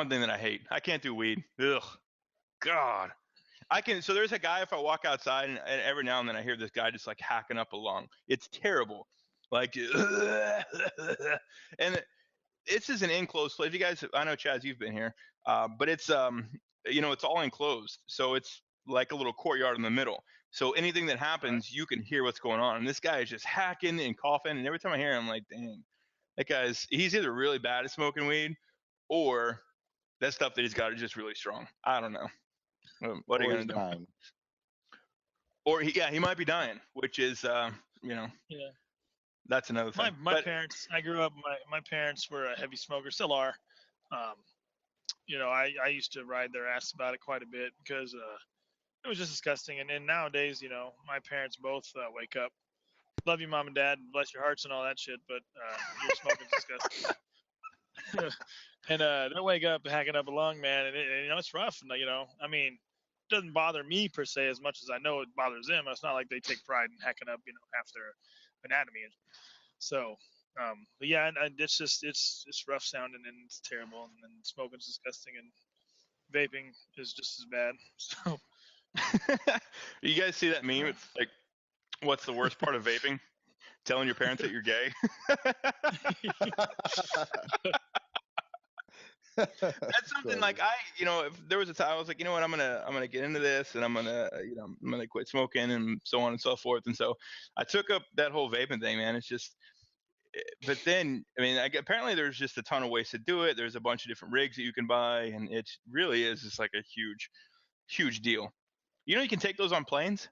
one thing that I hate. I can't do weed. Ugh. God. So there's a guy, if I walk outside and every now and then I hear this guy just like hacking up a lung. It's terrible. Like, and this is an enclosed place. You guys, I know Chaz, you've been here, but it's it's all enclosed, so it's like a little courtyard in the middle. So anything that happens, you can hear what's going on. And this guy is just hacking and coughing, and every time I hear him, I'm like, dang, he's either really bad at smoking weed, or that stuff that he's got is just really strong. I don't know. What are you gonna do? Dying. Or he might be dying, which is Yeah. that's another thing. My parents, I grew up, my parents were a heavy smoker, still are. I used to ride their ass about it quite a bit because it was just disgusting. And then nowadays, my parents both wake up. Love you, mom and dad, bless your hearts and all that shit, but your smoking's disgusting. And they wake up hacking up a lung, man, and it's rough. And I mean, it doesn't bother me per se as much as I know it bothers them. It's not like they take pride in hacking up, half their anatomy. So, but yeah, and it's just it's rough sounding and it's terrible, and smoking's disgusting, and vaping is just as bad. So, you guys see that meme? It's like, what's the worst part of vaping? Telling your parents that you're gay. That's something like if there was a time I was like, you know what, I'm gonna get into this, and I'm gonna quit smoking and so on and so forth. And so I took up that whole vaping thing, man. It's just, but then I mean, apparently there's just a ton of ways to do it. There's a bunch of different rigs that you can buy, and it really is just like a huge deal. You can take those on planes.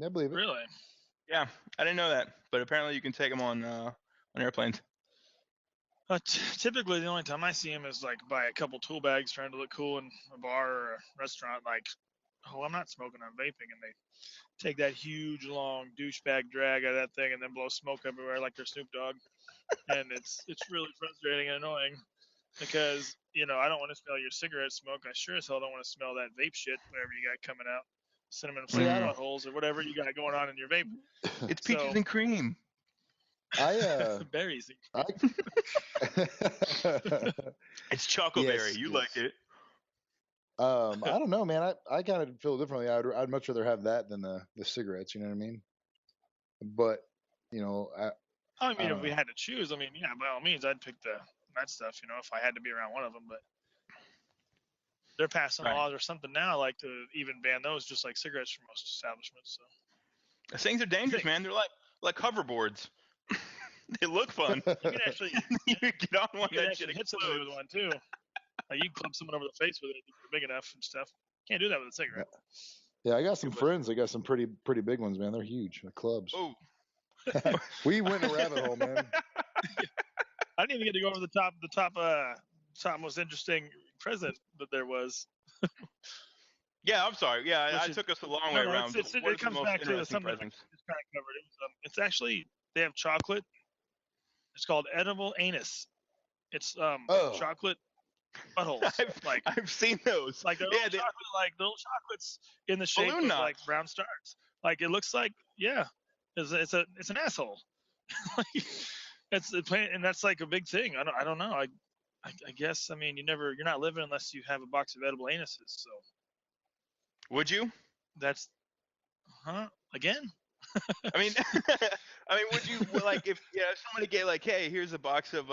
I believe it. Really? Yeah, I didn't know that, but apparently you can take them on airplanes. Typically, the only time I see him is like by a couple tool bags trying to look cool in a bar or a restaurant. Like, oh, I'm not smoking, I'm vaping, and they take that huge long douchebag drag out of that thing and then blow smoke everywhere like they're Snoop Dogg. And it's really frustrating and annoying because I don't want to smell your cigarette smoke. I sure as hell don't want to smell that vape shit, whatever you got coming out, cinnamon flavored buttholes or whatever you got going on in your vape. It's peaches and cream. Berries. It's chocoberry. Yes, you like it? I don't know, man. I kind of feel differently. I'd much rather have that than the cigarettes. You know what I mean? But if we had to choose, by all means, I'd pick that stuff. If I had to be around one of them. But they're passing laws or something now, like to even ban those, just like cigarettes for most establishments. So these things are dangerous, man. They're like hoverboards. They look fun. You can actually you get on one that shit hit somebody with one too. Like you can club someone over the face with it if you're big enough and stuff. Can't do that with a cigarette. Yeah, I got some friends. I got some pretty big ones, man. They're huge. The clubs. Oh. We went in a rabbit hole, man. I didn't even get to go over the top most interesting present that there was. Yeah, I'm sorry. Yeah, I took us a long way around. It comes back to something I just kind of covered. It's actually, they have chocolate. It's called edible anus. It's chocolate buttholes. I've seen those. Like the little chocolates in the shape of like brown stars. Like it looks like it's an asshole. And that's like a big thing. I don't know. I guess you're not living unless you have a box of edible anuses. So would you? That's again. Would you if somebody gave like, hey, here's a box of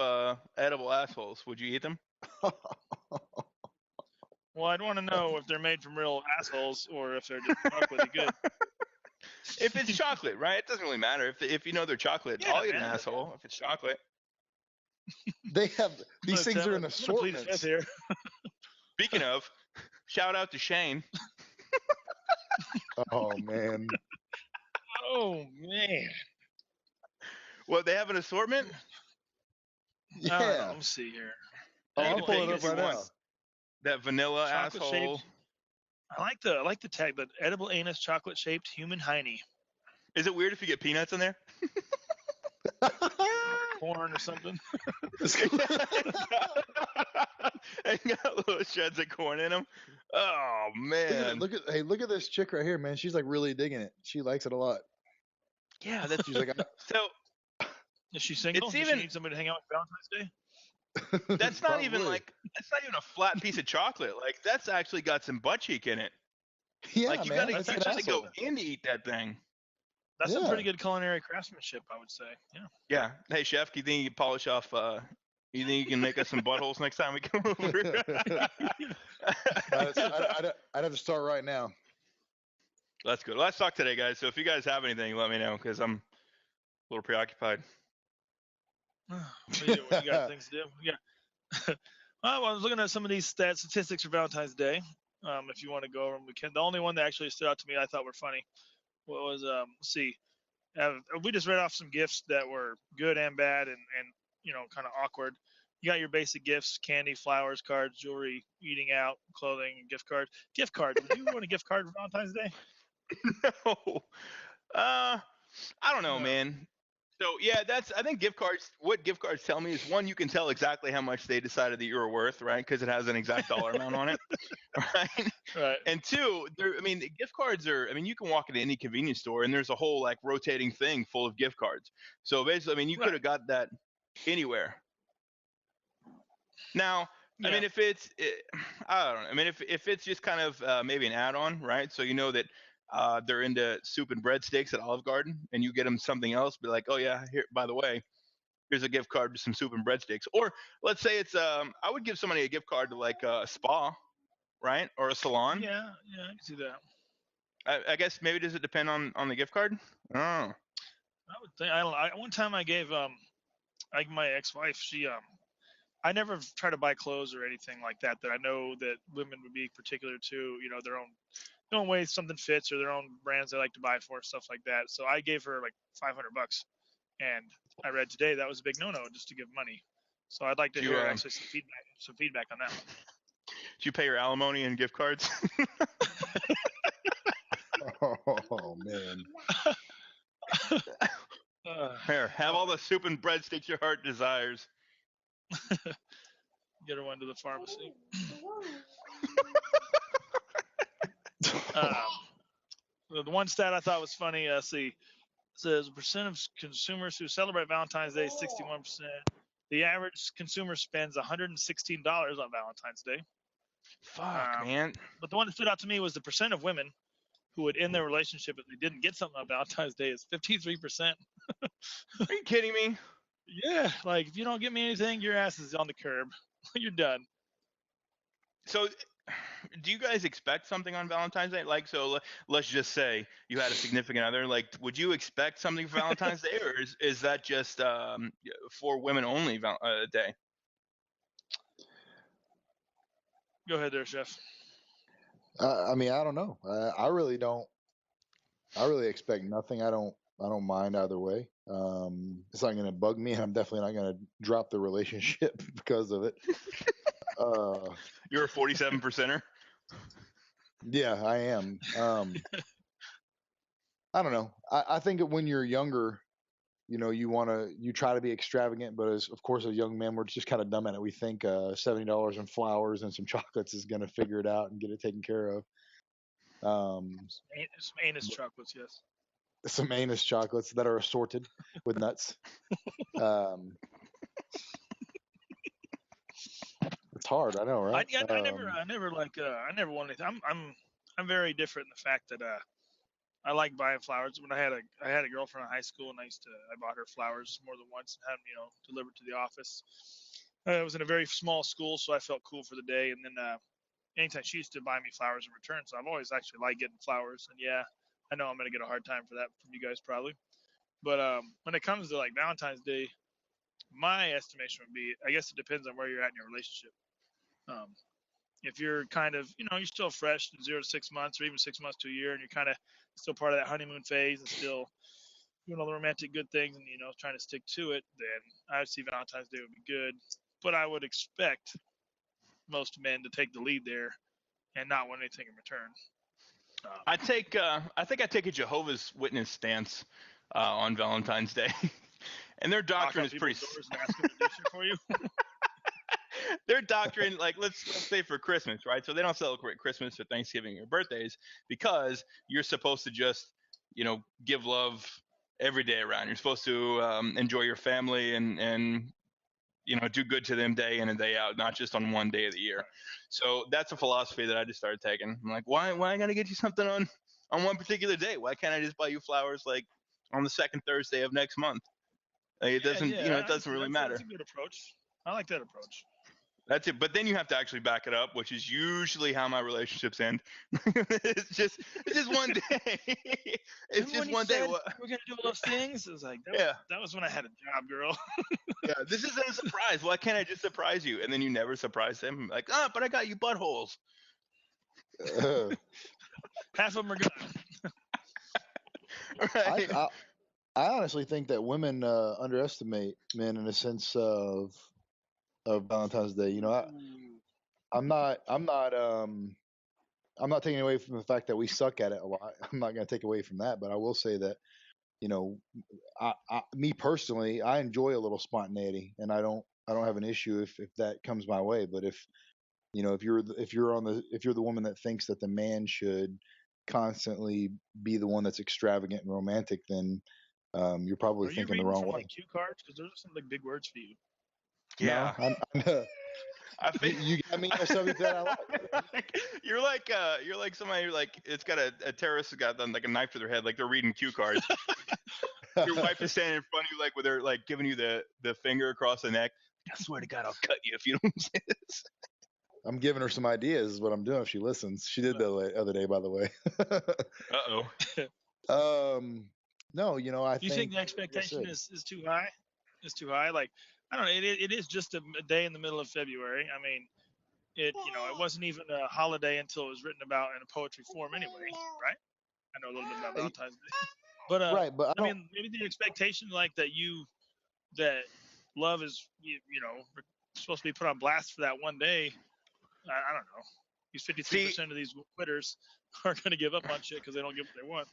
edible assholes, would you eat them? Well, I'd want to know if they're made from real assholes or if they're just chocolatey good. If it's chocolate, right? It doesn't really matter. If they're chocolate, I'll eat an asshole if it's chocolate. They have these things are in assortments. Here. Speaking of, shout out to Shane. Oh man. Oh man. Well, they have an assortment? Yeah. Let me see here. I'll pull it up right now. That vanilla chocolate asshole. Shaped, I like the tag, the edible anus chocolate shaped human hiney. Is it weird if you get peanuts in there? Corn or something. They got little shreds of corn in them. Oh man! Look at this chick right here, man. She's like really digging it. She likes it a lot. Yeah, that's she's like. So is she single? Does she need somebody to hang out with Valentine's Day? That's not even Probably. that's not even a flat piece of chocolate. Like that's actually got some butt cheek in it. Yeah, Like you man. gotta It's you an gotta go asshole. in to eat that thing. That's some Yeah. pretty good culinary craftsmanship, I would say. Yeah. Yeah. Hey chef, do you think you can polish off you think you can make us some buttholes next time we come over? I'd have to start right now. That's good. Let's talk today, guys. So if you guys have anything, let me know because I'm a little preoccupied. What do you got things to do? Yeah. Well, I was looking at some of these statistics for Valentine's Day. If you want to go over them, we can. The only one that actually stood out to me, I thought were funny, was let's see. We just read off some gifts that were good and bad, and kind of awkward. You got your basic gifts: candy, flowers, cards, jewelry, eating out, clothing, and gift cards. Gift cards. Would you want a gift card for Valentine's Day? No. I don't know, No. man. So yeah, I think gift cards. What gift cards tell me is one, you can tell exactly how much they decided that you were worth, right? Because it has an exact dollar amount on it, right? Right. And two, gift cards are. I mean, you can walk into any convenience store and there's a whole like rotating thing full of gift cards. So basically, I mean, you could have got that anywhere. Now, Yeah. I mean, I don't know. I mean, if it's just kind of maybe an add-on, right? So you know that they're into soup and breadsticks at Olive Garden, and you get them something else, be like, oh yeah, here, by the way, here's a gift card to some soup and breadsticks. Or let's say it's I would give somebody a gift card to like a spa, right, or a salon. Yeah, I can see that. I guess maybe does it depend on the gift card? Oh, I would think. I don't. One time I gave like my ex-wife, I never try to buy clothes or anything like that I know that women would be particular to, their own way something fits or their own brands they like to buy for, stuff like that. So I gave her like $500, and I read today that was a big no-no just to give money. So I'd like to hear actually some feedback on that one. Did you pay your alimony in gift cards? Oh man. Here, have all the soup and breadsticks your heart desires. Get her one to the pharmacy. The one stat I thought was funny. See, says the percent of consumers who celebrate Valentine's Day is 61%. The average consumer spends $116 on Valentine's Day. Fuck, man. But the one that stood out to me was the percent of women who would end their relationship if they didn't get something on Valentine's Day is 53%. Are you kidding me? Yeah, like if you don't get me anything, your ass is on the curb. You're done. So, do you guys expect something on Valentine's Day? Like, so let's just say you had a significant other. Like, would you expect something for Valentine's Day, or is that just for women only day? Go ahead there, Chef. I mean, I don't know. I really don't. I really expect nothing. I don't mind either way. It's not going to bug me, and I'm definitely not going to drop the relationship because of it. You're a 47%er. Yeah, I am. I don't know. I think that when you're younger, you try to be extravagant, but of course, as young men, we're just kind of dumb at it. We think $70 in flowers and some chocolates is going to figure it out and get it taken care of. Some anus chocolates, yes. Some anus chocolates that are assorted with nuts. It's hard, I know, right? I never wanted anything. I'm very different in the fact that I like buying flowers. When I had a girlfriend in high school, and I bought her flowers more than once and had them delivered to the office. It was in a very small school, so I felt cool for the day. And then anytime she used to buy me flowers in return, so I've always actually liked getting flowers. And yeah, I know I'm gonna get a hard time for that from you guys probably. But when it comes to like Valentine's Day, my estimation would be, I guess it depends on where you're at in your relationship. If you're kind of, you're still fresh, 0 to 6 months, or even 6 months to a year, and you're kind of still part of that honeymoon phase and still doing all the romantic good things and trying to stick to it, then I would see Valentine's Day would be good. But I would expect most men to take the lead there and not want anything in return. I think I take a Jehovah's Witness stance on Valentine's Day, and their doctrine is pretty. And ask them to do shit for you. Their doctrine, like let's say for Christmas, right? So they don't celebrate Christmas or Thanksgiving or birthdays because you're supposed to just, give love every day around. You're supposed to enjoy your family and do good to them day in and day out, not just on one day of the year. So that's a philosophy that I just started taking. I'm like, why I gotta get you something on one particular day? Why can't I just buy you flowers like on the second Thursday of next month? Like, it doesn't, it doesn't really matter. That's a good approach. I like that approach. That's it. But then you have to actually back it up, which is usually how my relationships end. it's just one day. It's just one day. We're gonna do all those things. It was like that was when I had a job, girl. Yeah, this isn't a surprise. Why can't I just surprise you? And then you never surprise them. Like, but I got you buttholes. Half of them are gone. Right. I honestly think that women underestimate men in the sense of Valentine's Day. I'm not taking away from the fact that we suck at it a lot. I'm not going to take away from that, but I will say that me personally, I enjoy a little spontaneity, and I don't have an issue if that comes my way. But if you're the woman that thinks that the man should constantly be the one that's extravagant and romantic, then you're probably thinking the wrong way. Like cue cards, because those are some big words for you. Yeah. No, I think you got me a subject that I like. You're like somebody who, like, it's got a terrorist has got like a knife to their head, like they're reading cue cards. Your wife is standing in front of you, like with her, like giving you the finger across the neck. I swear to God, I'll cut you if you don't say this. I'm giving her some ideas, is what I'm doing if she listens. She did the other day, by the way. No, I think the expectation is too high? It's too high? Like, I don't know. It is just a day in the middle of February. I mean, it wasn't even a holiday until it was written about in a poetry form anyway, right? I know a little bit about Valentine's Day. But, right, but I mean, maybe the expectation, like, that love is, supposed to be put on blast for that one day. I don't know. These 53% of these quitters are going to give up on shit because they don't get what they want.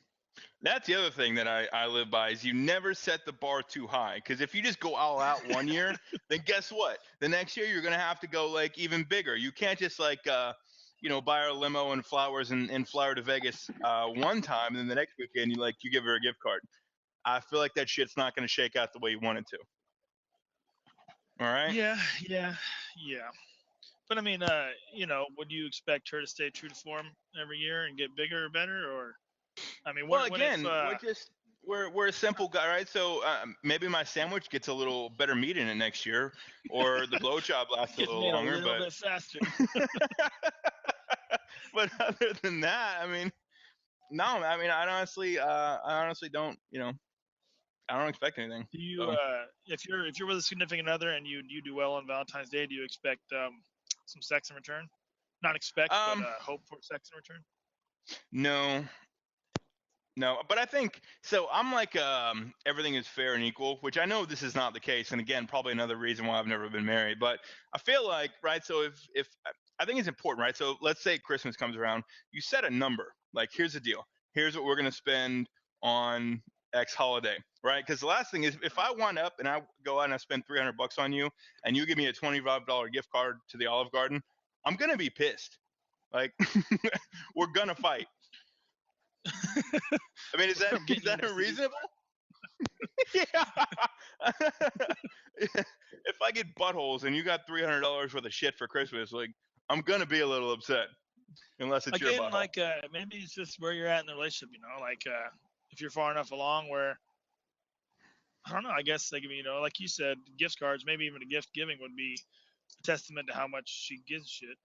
That's the other thing that I live by is you never set the bar too high. Because if you just go all out one year, then guess what? The next year you're going to have to go like even bigger. You can't just like, buy her a limo and flowers and fly her to Vegas one time, and then the next weekend you give her a gift card. I feel like that shit's not going to shake out the way you want it to. All right? Yeah. But I mean, would you expect her to stay true to form every year and get bigger or better, or? I mean, we're a simple guy, right? So maybe my sandwich gets a little better meat in it next year, or the blowjob lasts a little longer, a little bit faster. But other than that, I mean, no. I mean, I honestly don't. I don't expect anything. Do you, if you're with a significant other and you do well on Valentine's Day, do you expect some sex in return? Not expect, but hope for sex in return. No, but I think so. I'm like everything is fair and equal, which I know this is not the case, and again, probably another reason why I've never been married. But I feel like, right? So if I think it's important, right? So let's say Christmas comes around, you set a number. Like, here's the deal. Here's what we're gonna spend on X holiday, right? Because the last thing is, if I wind up and I go out and I spend $300 on you, and you give me a $25 gift card to the Olive Garden, I'm gonna be pissed. Like, we're gonna fight. I mean, is that unreasonable? Yeah. If I get buttholes and you got $300 worth of shit for Christmas, like, I'm gonna be a little upset, unless it's your butthole. Like maybe it's just where you're at in the relationship. Like if you're far enough along where, I don't know. I guess like like you said, gift cards, maybe even a gift giving would be a testament to how much she gives a shit,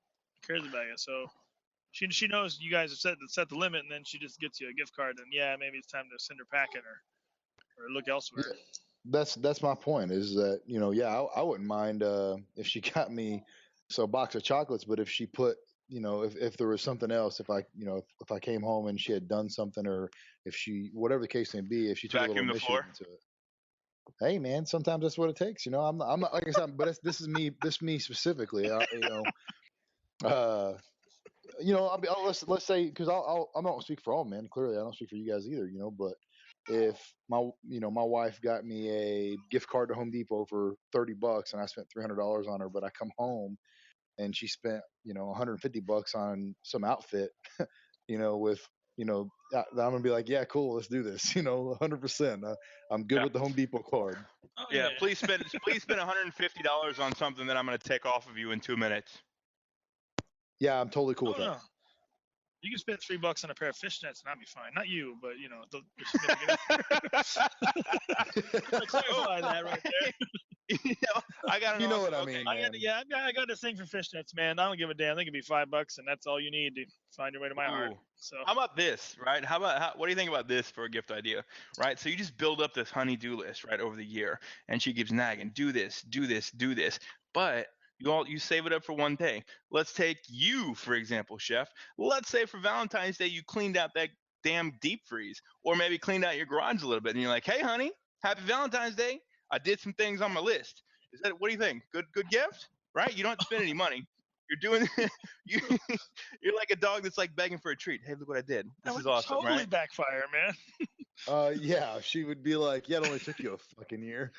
cares about you. So. She knows you guys have set the limit, and then she just gets you a gift card, and maybe it's time to send her packing or look elsewhere. That's my point. Is that I wouldn't mind if she got me a box of chocolates, but if she put if there was something else, if I came home and she had done something, or if she, whatever the case may be, if she took a little initiative into it. Hey man, sometimes that's what it takes. I'm not like I said, but this is me specifically. Let's say, because I don't speak for all men. Clearly, I don't speak for you guys either. But if my wife got me a gift card to Home Depot for $30 and I spent $300 on her, but I come home and she spent $150 on some outfit, with I'm gonna be like, yeah, cool, let's do this. 100%. I'm good Yeah. with the Home Depot card. Oh, Yeah, please spend $150 on something that I'm going to take off of you in 2 minutes. Yeah, I'm totally cool Oh with that. no. You can spend $3 on a pair of fishnets and I'll be fine. Not you, but your significant other. Clarify that right there. I got an You know awesome, what I okay. mean, man. I got this thing for fishnets, man. I don't give a damn. They could be $5, and that's all you need to find your way to my heart. Ooh. So How about this, right? What do you think about this for a gift idea, right? So you just build up this honey-do list, right, over the year, and she keeps nagging, do this, do this, do this, but you save it up for one day. Let's take you, for example, Chef. Let's say for Valentine's Day you cleaned out that damn deep freeze, or maybe cleaned out your garage a little bit, and you're like, hey, honey, happy Valentine's Day. I did some things on my list. What do you think? Good gift, right? You don't have to spend any money. You're doing you're like a dog that's like begging for a treat. Hey, look what I did. This that is would awesome, totally right? backfire, man. Yeah, she would be like, yeah, it only took you a fucking year.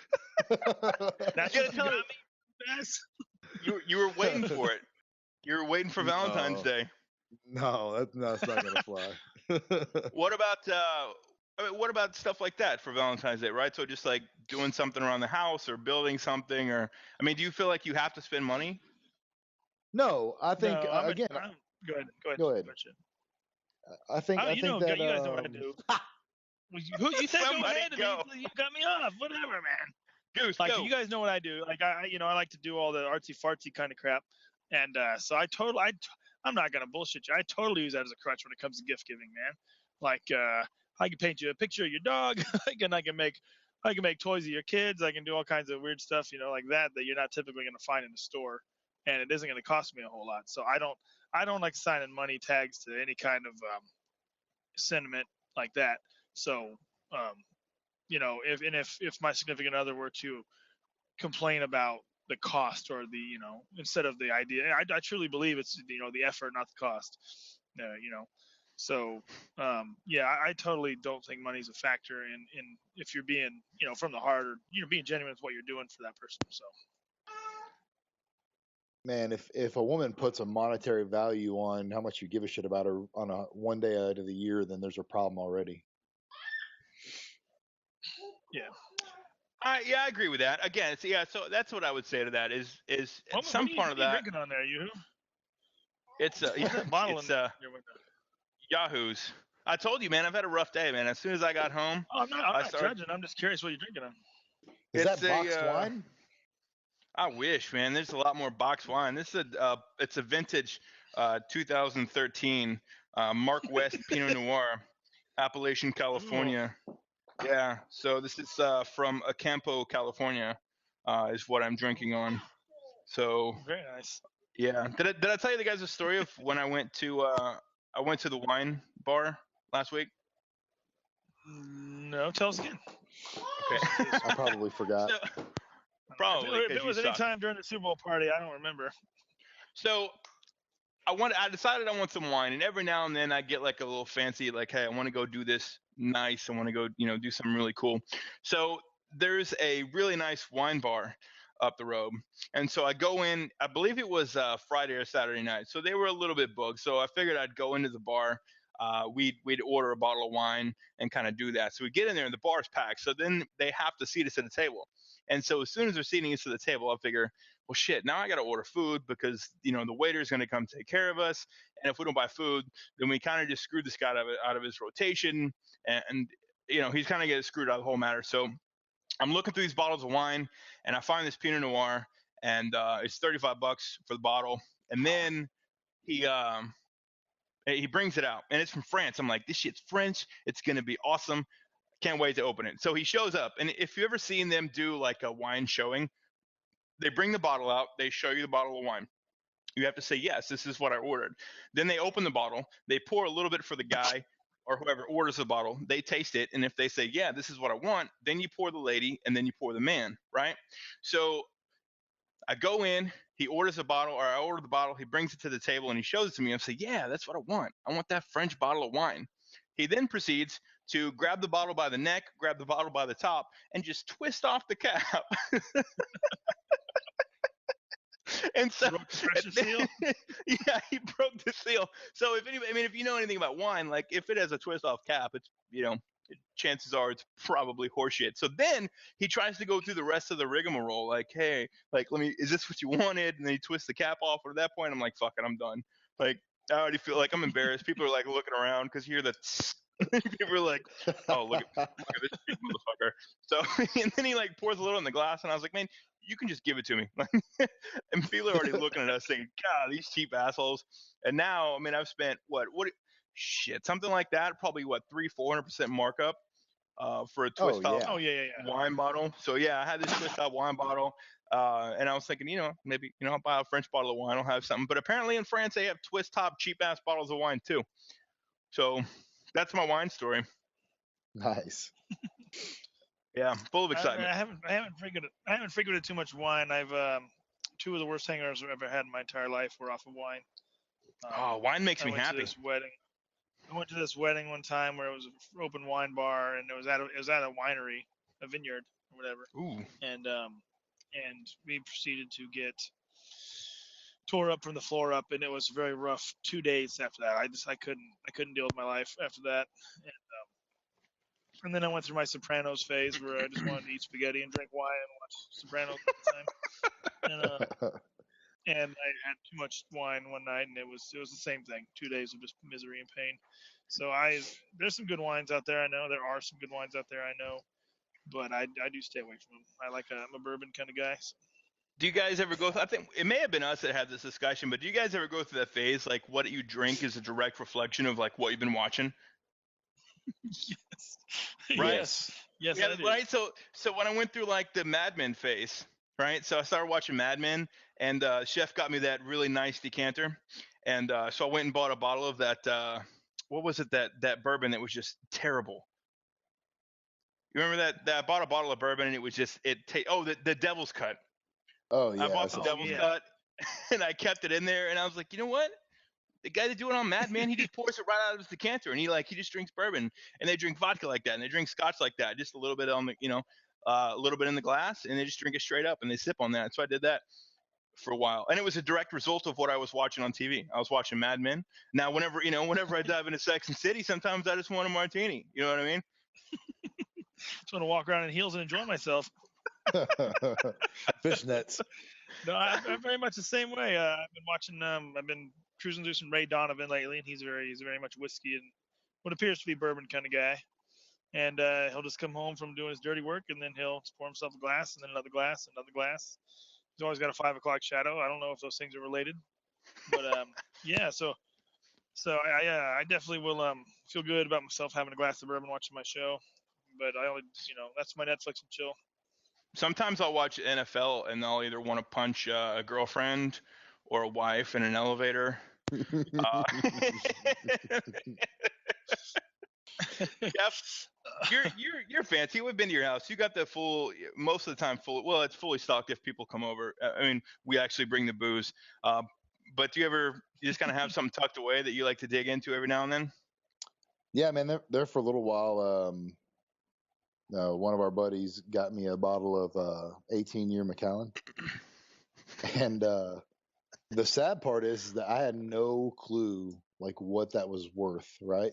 That's You what gotta you tell got her me, guys. you were waiting for it. You were waiting for Valentine's No, Day. that's not gonna fly. What about what about stuff like that for Valentine's Day, right? So just like doing something around the house or building something, or I mean, do you feel like you have to spend money? No, I think No, again. go ahead. Go ahead. Shit. I think Oh, I think that you guys know what I do. You said go Somebody ahead, and go. you cut me off. Whatever, man. Goose, Like go. you guys know what I do. Like I like to do all the artsy fartsy kind of crap, and so I'm not gonna bullshit you. I totally use that as a crutch when it comes to gift giving, man. Like I can paint you a picture of your dog. I can make toys of your kids. I can do all kinds of weird stuff, like that you're not typically gonna find in the store, and it isn't gonna cost me a whole lot. So I don't like signing money tags to any kind of sentiment like that. So um, if my significant other were to complain about the cost or instead of the idea, I truly believe it's the effort, not the cost. So yeah, I totally don't think money's a factor in if you're being from the heart, or being genuine with what you're doing for that person. So Man, if a woman puts a monetary value on how much you give a shit about her on a one day out of the year, then there's a problem already. yeah. I agree with that. Again, so that's what I would say to that is What some are you part of that. drinking on there, you? It's What's that bottle it's in your window? Yahoo's. I told you, man. I've had a rough day, man. As soon as I got home, Oh, I'm I not started. judging. I'm just curious what you're drinking on. Is It's that boxed a. wine? I wish, man. There's a lot more box wine. This is it's a vintage 2013 Mark West Pinot Noir, Appalachian, California. Yeah. So this is from Acampo, California, is what I'm drinking on. So Very nice. yeah. Did I tell you the guys a story of when I went to the wine bar last week? No, tell us again. Okay. I probably forgot. So, probably If because it you was any suck. time during the Super Bowl party, I don't remember. So I decided I want some wine, and every now and then I get like a little fancy, like, hey, I want to go do this nice. I want to go, do something really cool. So there's a really nice wine bar up the road, and so I go in. I believe it was Friday or Saturday night, so they were a little bit booked. So I figured I'd go into the bar. We'd order a bottle of wine and kind of do that. So we get in there, and the bar's packed. So then they have to seat us at a table. And so as soon as they're seating us to the table, I figure, well, shit, now I got to order food because, the waiter's going to come take care of us. And if we don't buy food, then we kind of just screwed this guy out of his rotation. And he's kind of getting screwed out of the whole matter. So I'm looking through these bottles of wine, and I find this Pinot Noir, and it's $35 for the bottle. And then he brings it out, and it's from France. I'm like, this shit's French. It's going to be awesome. Can't wait to open it. So he shows up, and if you've ever seen them do like a wine showing, they bring the bottle out, they show you the bottle of wine. You have to say, yes, this is what I ordered. Then they open the bottle, they pour a little bit for the guy or whoever orders the bottle, they taste it, and if they say, yeah, this is what I want, then you pour the lady, and then you pour the man, right? So I go in, he orders a bottle, or I order the bottle, he brings it to the table, and he shows it to me. I say, yeah, that's what I want. I want that French bottle of wine. He then proceeds to grab the bottle by the neck, grab the bottle by the top, and just twist off the cap. And so, Broke the precious seal? yeah, he broke the seal. So if anybody, I mean, if you know anything about wine, like if it has a twist off cap, it's, chances are it's probably horseshit. So then he tries to go through the rest of the rigmarole, like, hey, like, is this what you wanted? And then he twists the cap off. And at that point, I'm like, fuck it, I'm done. Like, I already feel like I'm embarrassed. People are like looking around because you hear the people are like, oh, look at this big motherfucker. So, and then he like pours a little in the glass, and I was like, man, you can just give it to me. And people are already looking at us thinking, God, these cheap assholes. And now, I mean, I've spent shit, something like that, probably 300-400% markup for a twist top Oh yeah. wine bottle. So yeah, I had this twist top wine bottle. And I was thinking, maybe, I'll buy a French bottle of wine. I'll have something. But apparently in France, they have twist top cheap ass bottles of wine too. So that's my wine story. Nice. Yeah, full of excitement. I haven't frequented too much wine. I've two of the worst hangovers I've ever had in my entire life were off of wine. Wine makes me I went happy. to this wedding. I went to this wedding one time where it was an open wine bar, and it was at a winery, a vineyard or whatever. Ooh. And we proceeded to get tore up from the floor up, and it was very rough 2 days after that. I couldn't deal with my life after that. And then I went through my Sopranos phase where I just wanted to eat spaghetti and drink wine and watch Sopranos all the time. And I had too much wine one night, and it was the same thing. 2 days of just misery and pain. So there's some good wines out there. I know there are some good wines out there. I know, but I do stay away from them. I'm a bourbon kind of guy. So. Do you guys ever go? I think it may have been us that had this discussion, but do you guys ever go through that phase, like what you drink is a direct reflection of like what you've been watching? Yes. Right? Yes, yeah, I do. right. So when I went through like the Mad Men phase, right? So I started watching Mad Men, and Chef got me that really nice decanter, and so I went and bought a bottle of that. What was it, that bourbon that was just terrible? You remember that I bought a bottle of bourbon and it was just the Devil's Cut. Oh yeah. I bought the Devil's Cut and I kept it in there, and I was like, you know what? The guy that do it on Mad Men, he just pours it right out of his decanter, and he just drinks bourbon, and they drink vodka like that, and they drink scotch like that, just a little bit on the, a little bit in the glass, and they just drink it straight up, and they sip on that. So I did that for a while, and it was a direct result of what I was watching on TV. I was watching Mad Men. Now, whenever I dive into Sex and City, sometimes I just want a martini. You know what I mean? Just want to walk around in heels and enjoy myself. Fishnets. No, I'm very much the same way. I've been cruising through some Ray Donovan lately, and he's very much whiskey and what appears to be bourbon kind of guy. And he'll just come home from doing his dirty work, and then he'll pour himself a glass, and then another glass, another glass. He's always got a 5 o'clock shadow. I don't know if those things are related, but yeah. So I definitely will feel good about myself having a glass of bourbon watching my show. But I only, that's my Netflix and chill. Sometimes I'll watch NFL and I'll either want to punch a girlfriend or a wife in an elevator. Yep. You're fancy. We've been to your house. You got the full, most of the time full. Well, it's fully stocked if people come over. I mean, we actually bring the booze. But do you just kind of have something tucked away that you like to dig into every now and then? Yeah, man. There for a little while. One of our buddies got me a bottle of 18-year Macallan, and the sad part is that I had no clue like what that was worth, right?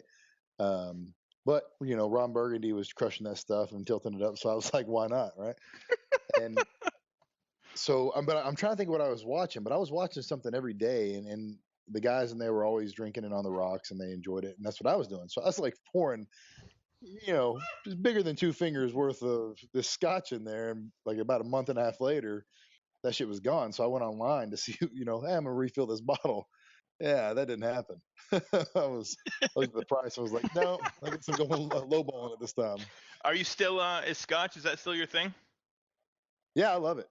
But Ron Burgundy was crushing that stuff and tilting it up, so I was like, why not, right? And so, but I'm trying to think of what I was watching, but I was watching something every day, and the guys in there were always drinking it on the rocks, and they enjoyed it, and that's what I was doing. So I was like pouring, just bigger than 2 fingers worth of this scotch in there, and like about a month and a half later, that shit was gone. So I went online to see, hey, I'm gonna refill this bottle. Yeah, that didn't happen. I looked at the price. I was like, no, I guess I'm going lowballing it this time. Are you still is scotch? Is that still your thing? Yeah, I love it.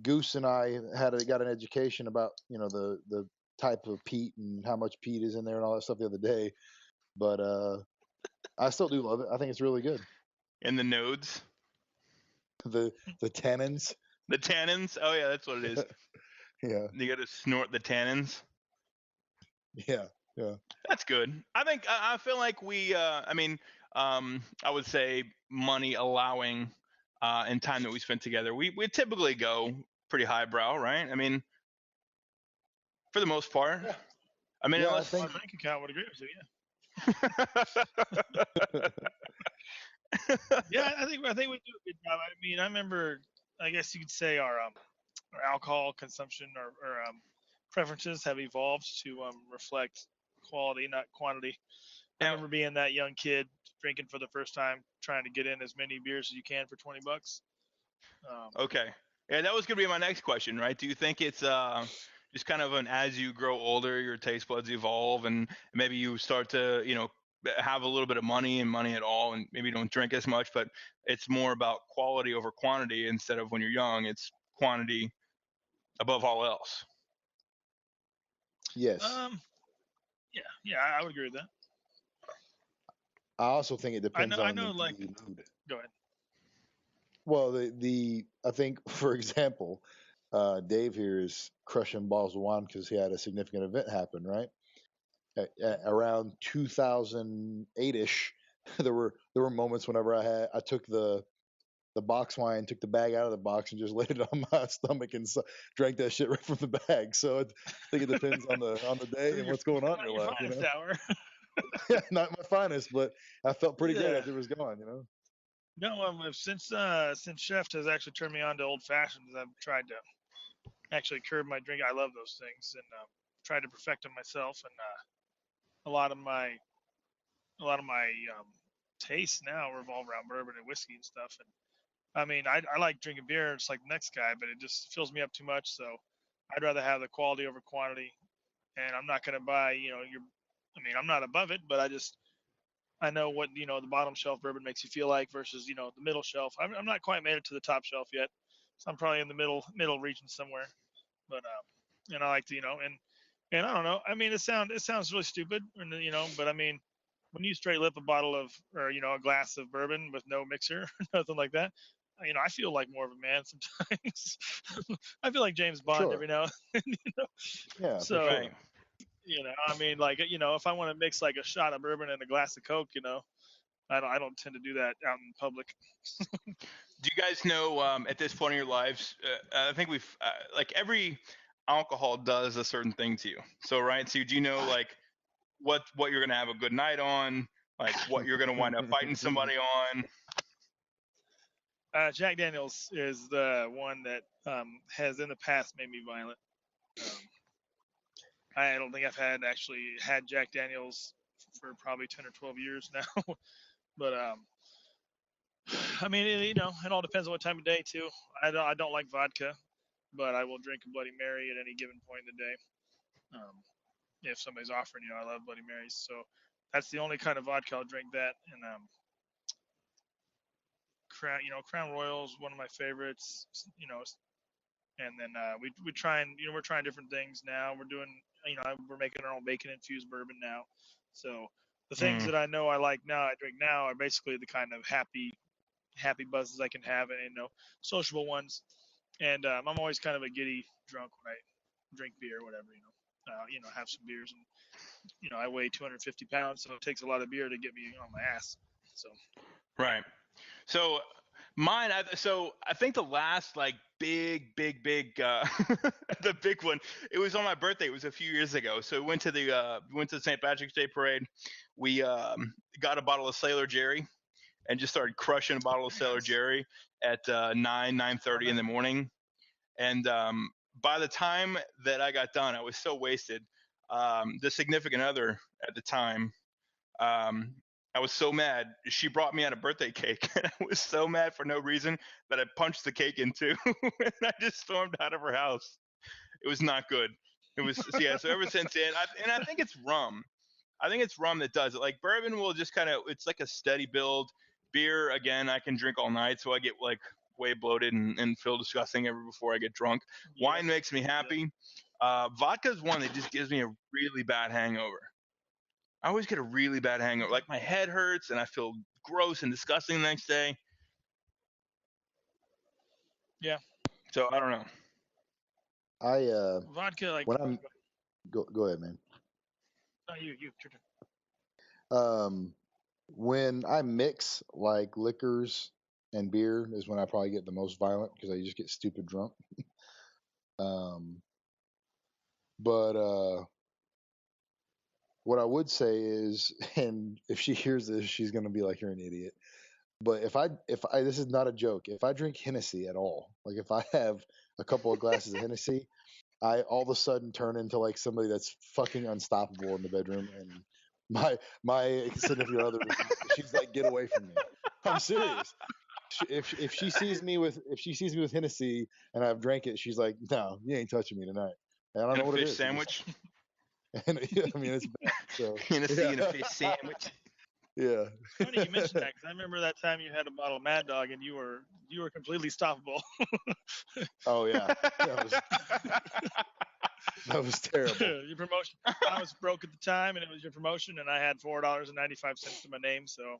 Goose and I got an education about the type of peat and how much peat is in there and all that stuff the other day. But I still do love it. I think it's really good. And the nodes? The tannins. The tannins? Oh yeah, that's what it is. Yeah. You got to snort the tannins. Yeah. That's good. I feel like we. I would say money allowing. and time that we spent together. We typically go pretty highbrow, right? I mean, for the most part. Yeah. I mean, Yeah, I unless My think bank account would agree with you. Yeah, I think we do a good job. I mean, I remember. I guess you could say our alcohol consumption or preferences have evolved to reflect quality, not quantity. I now, remember being that young kid drinking for the first time, trying to get in as many beers as you can for $20. okay. Yeah, that was gonna be my next question, right? Do you think it's just kind of an as you grow older, your taste buds evolve, and maybe you start to, have a little bit of money and money at all, and maybe don't drink as much, but it's more about quality over quantity instead of when you're young, it's quantity above all else. yes. Yeah, I would agree with that. I also think it depends I on know, the like, mood. go ahead. Well, I think, for example, Dave here is crushing bottles of wine because he had a significant event happen, right? Around 2008ish, there were moments whenever I took the box wine, took the bag out of the box, and just laid it on my stomach and drank that shit right from the bag. So I think it depends on the day and what's going on in Not your your life, finest hour. Not my finest, but I felt pretty great Yeah. as it was going. No, since Chef has actually turned me on to old fashions, I've tried to actually curb my drink. I love those things and tried to perfect them myself. And a lot of my a lot of my tastes now revolve around bourbon and whiskey and stuff. And I mean, I like drinking beer. It's like the next guy, but it just fills me up too much. So I'd rather have the quality over quantity. And I'm not gonna buy, I mean, I'm not above it, but I know what the bottom shelf bourbon makes you feel like versus the middle shelf. I'm not quite made it to the top shelf yet, so I'm probably in the middle region somewhere. But and I like to and I don't know. I mean, it sounds really stupid, and but I mean, when you straight lip a bottle of or a glass of bourbon with no mixer, nothing like that. I feel like more of a man sometimes. I feel like James Bond Sure. every now and then. Yeah, for So Right. sure. I mean, like if I want to mix like a shot of bourbon and a glass of Coke, I don't tend to do that out in public. Do you guys know at this point in your lives? I think we've like every alcohol does a certain thing to you. So right. So do you know like what you're gonna have a good night on? Like what you're gonna wind up fighting somebody on? Jack Daniels is the one that has in the past made me violent. Um, I don't think I've actually had Jack Daniels for probably 10 or 12 years now. But I mean, it all depends on what time of day too. I don't like vodka, but I will drink a Bloody Mary at any given point in the day. If somebody's offering, I love Bloody Marys, so that's the only kind of vodka I'll drink. That and Crown Royal is one of my favorites. And then we try and we're trying different things now. We're doing we're making our own bacon infused bourbon now. So the things Mm, that I know I like now, I drink now are basically the kind of happy buzzes I can have, and sociable ones. And I'm always kind of a giddy drunk when I drink beer or whatever. Have some beers, and I weigh 250 pounds, so it takes a lot of beer to get me on my ass. So right. So mine. So I think the last like big the big one. It was on my birthday. It was a few years ago. So we went to the St. Patrick's Day parade. We got a bottle of Sailor Jerry and just started crushing a bottle of Sailor yes, Jerry at 9:30 in the morning. And by the time that I got done, I was so wasted. The significant other at the time, um, I was so mad. She brought me out a birthday cake, and I was so mad for no reason that I punched the cake in two, and I just stormed out of her house. It was not good. It was so yeah. So ever since then, I think it's rum. I think it's rum that does it. Like bourbon will just kind of it's like a steady build. Beer again, I can drink all night, so I get like way bloated and feel disgusting ever before I get drunk. yep, Wine makes me yep. happy. Vodka is one that just gives me a really bad hangover. I always get a really bad hangover. Like my head hurts and I feel gross and disgusting the next day. Yeah, So I don't know. I vodka like when I'm go ahead, man. no, you your When I mix like liquors and beer is when I probably get the most violent because I just get stupid drunk. But what I would say is, and if she hears this, she's gonna be like, "You're an idiot." But if I this is not a joke. If I drink Hennessy at all, like if I have a couple of glasses of Hennessy, I all of a sudden turn into like somebody that's fucking unstoppable in the bedroom, and my significant other, she's like, "Get away from me." I'm serious. If she sees me with Hennessy and I've drank it, she's like, "No, you ain't touching me tonight." And I don't And know a what it fish is. sandwich. And I mean, it's bad. So Hennessy yeah, and a fish sandwich. Funny you mentioned that because I remember that time you had a bottle of Mad Dog and you were completely stoppable. Oh yeah, that was terrible. Your promotion. I was broke at the time, and it was your promotion, and I had $4.95 to my name, so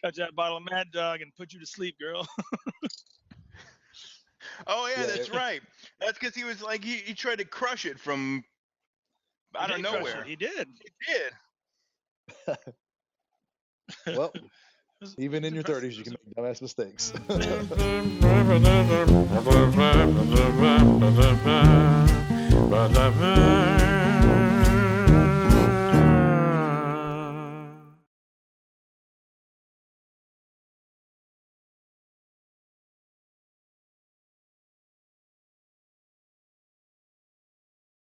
got you that bottle of Mad Dog and put you to sleep, girl. Oh yeah, Yeah, that's right. That's because he was like he tried to crush it from out of nowhere. He did. He did. Well, even in your 30s, you can make dumbass mistakes.